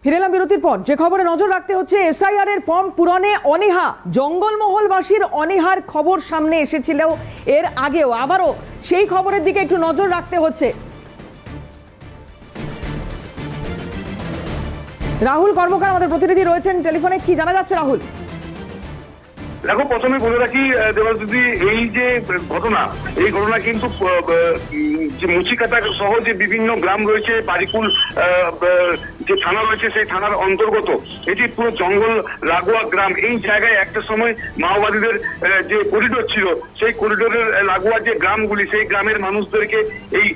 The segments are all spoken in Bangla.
ফিরে এলাম বিরতির পর। যে খবরে নজর রাখতে হচ্ছে, এসআইআর এর ফর্ম পূরণে অনীহা। জঙ্গলমহলবাসীর অনীহার খবর সামনে এসেছিল এর আগেও, আবারও সেই খবরের দিকে একটু নজর রাখতে হচ্ছে। রাহুল কর্মকার আমাদের প্রতিনিধি রয়েছেন টেলিফোনে। কি জানা যাচ্ছে রাহুল? দেখো, প্রথমে বলে রাখি দেবাজ্যোতি, এই যে ঘটনা, এই ঘটনা কিন্তু যে মুচিকাটা সহ যে বিভিন্ন গ্রাম রয়েছে, বারিকুল যে থানা রয়েছে সেই থানার অন্তর্গত, এটি পুরো জঙ্গল লাগোয়া গ্রাম। এই জায়গায় একটা সময় মাওবাদীদের যে করিডোর ছিল, সেই করিডোরের লাগোয়া যে গ্রামগুলি, সেই গ্রামের মানুষদেরকে এই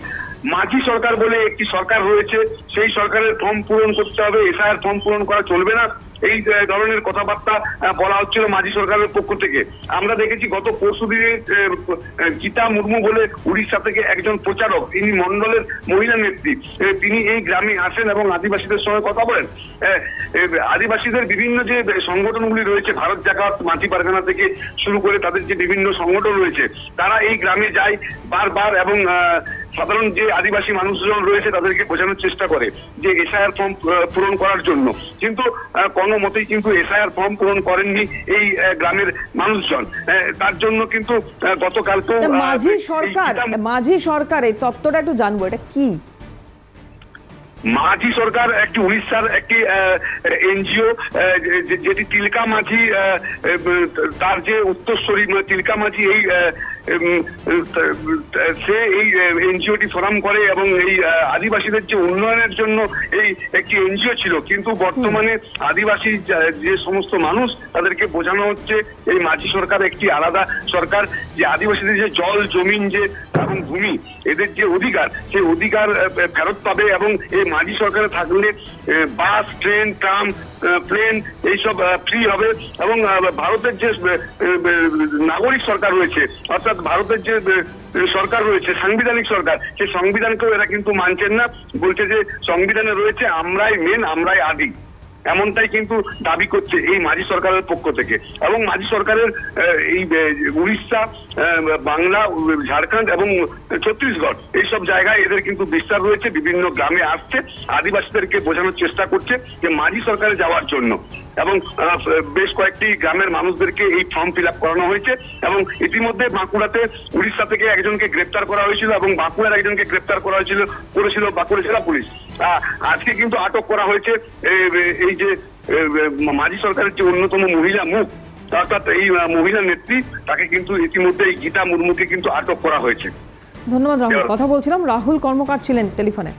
মাঝি সরকার বলে একটি সরকার রয়েছে, সেই সরকারের ফর্ম পূরণ করতে হবে, এসআইআর ফর্ম পূরণ করা চলবে না, এই ধরনের কথাবার্তা বলা হচ্ছিল মাঝি সরকারের পক্ষ থেকে। আমরা দেখেছি গত পরশুদিনে গীতা মুর্মু বলে উড়িষ্যা থেকে একজন প্রচারক, তিনি মন্ডলের মহিলা নেত্রী, তিনি এই গ্রামে আসেন এবং আদিবাসীদের সঙ্গে কথা বলেন। আদিবাসীদের বিভিন্ন যে সংগঠনগুলি রয়েছে, ভারত জাকাত, মাঝি পারগানা থেকে শুরু করে তাদের যে বিভিন্ন সংগঠন রয়েছে, তারা এই গ্রামে যায় বারবার এবং সাধারণ যে আদিবাসী মানুষজন রয়েছে তাদেরকে বোঝানোর চেষ্টা করে যে এসআইআর ফর্ম পূরণ করার জন্য। কিন্তু কোনো মতেই কিন্তু এসআইআর ফর্ম পূরণ করেননি এই গ্রামের মানুষজন। তার জন্য কিন্তু গতকালকে মাঝি সরকার এই তত্ত্বটা একটু জানবো, এটা কি? মাঝি সরকার একটি উড়িষ্যার একটি এনজিও, যেটি তিলকা মাঝি, তার যে উত্তরসূরি তিলকা মাঝি, এই সে এই এনজিওটি ফোরাম করে এবং এই আদিবাসীদের যে উন্নয়নের জন্য এই একটি এনজিও ছিল। কিন্তু বর্তমানে আদিবাসী যে সমস্ত মানুষ, তাদেরকে বোঝানো হচ্ছে এই মাঝি সরকার একটি আলাদা সরকার, যে আদিবাসীদের যে জল জমিন যে এবং ভূমি, এদের যে অধিকার, সেই অধিকার ফেরত পাবে এবং এই মাঝি সরকারে থাকলে বাস, ট্রেন, ট্রাম, প্লেন এইসব ফ্রি হবে। এবং ভারতের যে নাগরিক সরকার রয়েছে, অর্থাৎ ভারতের যে সরকার রয়েছে, সাংবিধানিক সরকার, সেই সংবিধানকেও এরা কিন্তু মানছেন না। বলছে যে সংবিধানে রয়েছে আমরাই মেন, আমরাই আদি, এমনটাই কিন্তু দাবি করছে এই মাঝি সরকারের পক্ষ থেকে। এবং মাঝি সরকারের এই উড়িষ্যা, বাংলা, ঝাড়খণ্ড এবং ছত্তিশগড় এইসব জায়গায় এদের কিন্তু বিস্তার রয়েছে, বিভিন্ন গ্রামে আসছে, আদিবাসীদেরকে বোঝানোর চেষ্টা করছে যে মাঝি সরকারে যাওয়ার জন্য। এবং বেশ কয়েকটি গ্রামের মানুষদেরকে এই ফর্ম ফিল আপ করানো হয়েছে। এবং ইতিমধ্যে বাঁকুড়াতে উড়িষ্যা থেকে একজনকে গ্রেপ্তার করা হয়েছিল এবং বাঁকুড়ার একজনকে গ্রেপ্তার করেছিল বাঁকুড়া জেলা পুলিশ। আজকে কিন্তু আটক করা হয়েছে এই যে মাঝি সরকারের যে অন্যতম মহিলা মুখ, অর্থাৎ এই মহিলা নেত্রী, তাকে কিন্তু ইতিমধ্যে এই গীতা মুর্মুকে কিন্তু আটক করা হয়েছে। ধন্যবাদ রাহুল। কথা বলছিলাম, রাহুল কর্মকার ছিলেন টেলিফোনে।